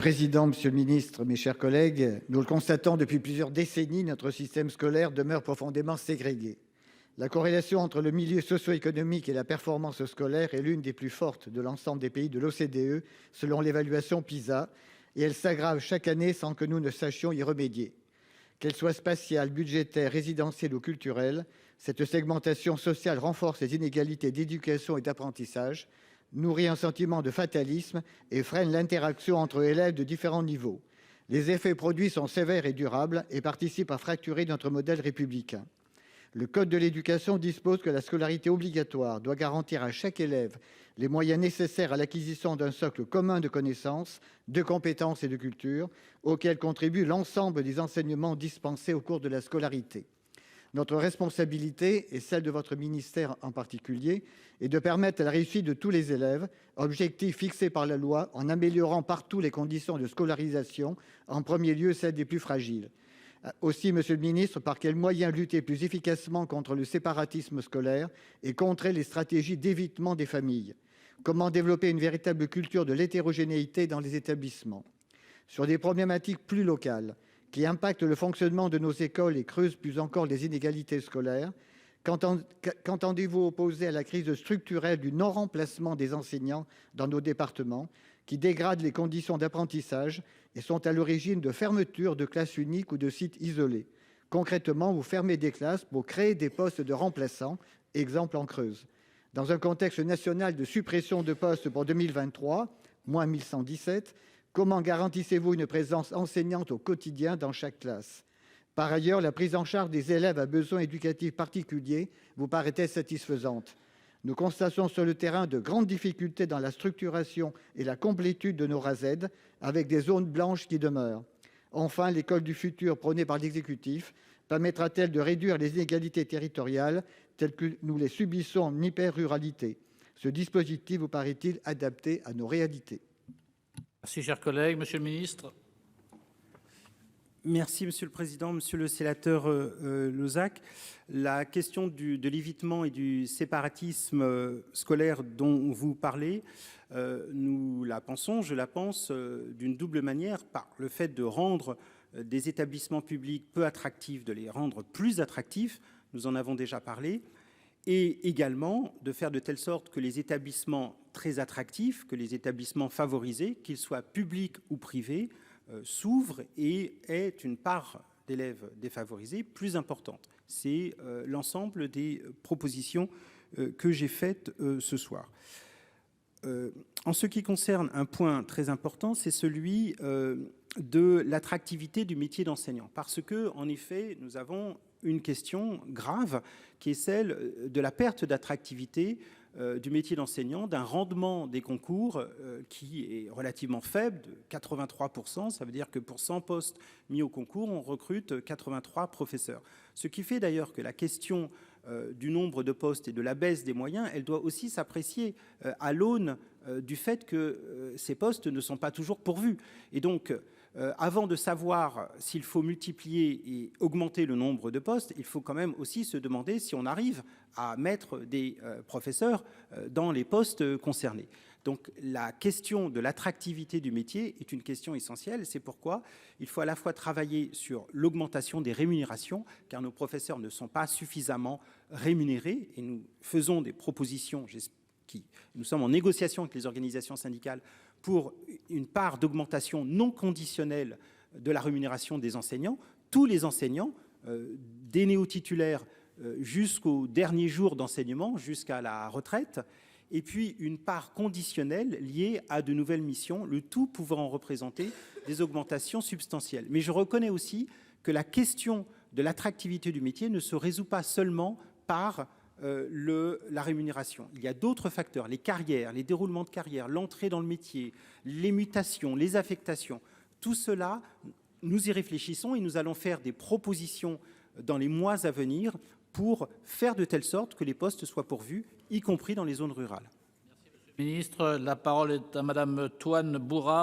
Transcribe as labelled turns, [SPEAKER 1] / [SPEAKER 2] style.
[SPEAKER 1] Président, Monsieur le Ministre, mes chers collègues, nous le constatons depuis plusieurs décennies, notre système scolaire demeure profondément ségrégué. La corrélation entre le milieu socio-économique et la performance scolaire est l'une des plus fortes de l'ensemble des pays de l'OCDE, selon l'évaluation PISA, et elle s'aggrave chaque année sans que nous ne sachions y remédier. Qu'elle soit spatiale, budgétaire, résidentielle ou culturelle, cette segmentation sociale renforce les inégalités d'éducation et d'apprentissage, nourrit un sentiment de fatalisme et freine l'interaction entre élèves de différents niveaux. Les effets produits sont sévères et durables et participent à fracturer notre modèle républicain. Le Code de l'éducation dispose que la scolarité obligatoire doit garantir à chaque élève les moyens nécessaires à l'acquisition d'un socle commun de connaissances, de compétences et de culture, auquel contribue l'ensemble des enseignements dispensés au cours de la scolarité. Notre responsabilité, et celle de votre ministère en particulier, est de permettre la réussite de tous les élèves, objectif fixé par la loi en améliorant partout les conditions de scolarisation, en premier lieu celles des plus fragiles. Aussi, Monsieur le Ministre, par quels moyens lutter plus efficacement contre le séparatisme scolaire et contrer les stratégies d'évitement des familles? Comment développer une véritable culture de l'hétérogénéité dans les établissements? Sur des problématiques plus locales, qui impactent le fonctionnement de nos écoles et creusent plus encore les inégalités scolaires, qu'entendez-vous opposer à la crise structurelle du non-remplacement des enseignants dans nos départements, qui dégradent les conditions d'apprentissage et sont à l'origine de fermetures de classes uniques ou de sites isolés? Concrètement, vous fermez des classes pour créer des postes de remplaçants, exemple en Creuse. Dans un contexte national de suppression de postes pour 2023, moins 1117, comment garantissez-vous une présence enseignante au quotidien dans chaque classe? Par ailleurs, la prise en charge des élèves à besoins éducatifs particuliers vous paraît-elle satisfaisante? Nous constatons sur le terrain de grandes difficultés dans la structuration et la complétude de nos RASED, avec des zones blanches qui demeurent. Enfin, l'école du futur prônée par l'exécutif permettra-t-elle de réduire les inégalités territoriales telles que nous les subissons en hyper-ruralité? Ce dispositif vous paraît-il adapté à nos réalités?
[SPEAKER 2] Merci, cher collègue. Monsieur le ministre.
[SPEAKER 3] Merci, Monsieur le Président. Monsieur le sénateur Lozach, la question de l'évitement et du séparatisme scolaire dont vous parlez, nous la pensons, je la pense, d'une double manière, par le fait de rendre des établissements publics peu attractifs, de les rendre plus attractifs, nous en avons déjà parlé, et également de faire de telle sorte que les établissements très attractifs, que les établissements favorisés, qu'ils soient publics ou privés, s'ouvrent et aient une part d'élèves défavorisés plus importante. C'est l'ensemble des propositions que j'ai faites ce soir. En ce qui concerne un point très important, c'est celui de l'attractivité du métier d'enseignant. Parce que, en effet, nous avons une question grave qui est celle de la perte d'attractivité du métier d'enseignant, d'un rendement des concours qui est relativement faible, de 83%. Ça veut dire que pour 100 postes mis au concours, on recrute 83 professeurs. Ce qui fait d'ailleurs que la question du nombre de postes et de la baisse des moyens, elle doit aussi s'apprécier à l'aune du fait que ces postes ne sont pas toujours pourvus. Et donc, avant de savoir s'il faut multiplier et augmenter le nombre de postes, il faut quand même aussi se demander si on arrive à mettre des professeurs dans les postes concernés. Donc la question de l'attractivité du métier est une question essentielle. C'est pourquoi il faut à la fois travailler sur l'augmentation des rémunérations, car nos professeurs ne sont pas suffisamment rémunérés, et nous faisons des propositions. Nous sommes en négociation avec les organisations syndicales pour une part d'augmentation non conditionnelle de la rémunération des enseignants. Tous les enseignants, des néo-titulaires jusqu'au dernier jour d'enseignement, jusqu'à la retraite, et puis une part conditionnelle liée à de nouvelles missions, le tout pouvant représenter des augmentations substantielles. Mais je reconnais aussi que la question de l'attractivité du métier ne se résout pas seulement par la rémunération. Il y a d'autres facteurs, les carrières, les déroulements de carrière, l'entrée dans le métier, les mutations, les affectations. Tout cela, nous y réfléchissons et nous allons faire des propositions dans les mois à venir pour faire de telle sorte que les postes soient pourvus, y compris dans les zones rurales.
[SPEAKER 2] Merci, Monsieur le ministre. La parole est à Madame Toine Bourrat.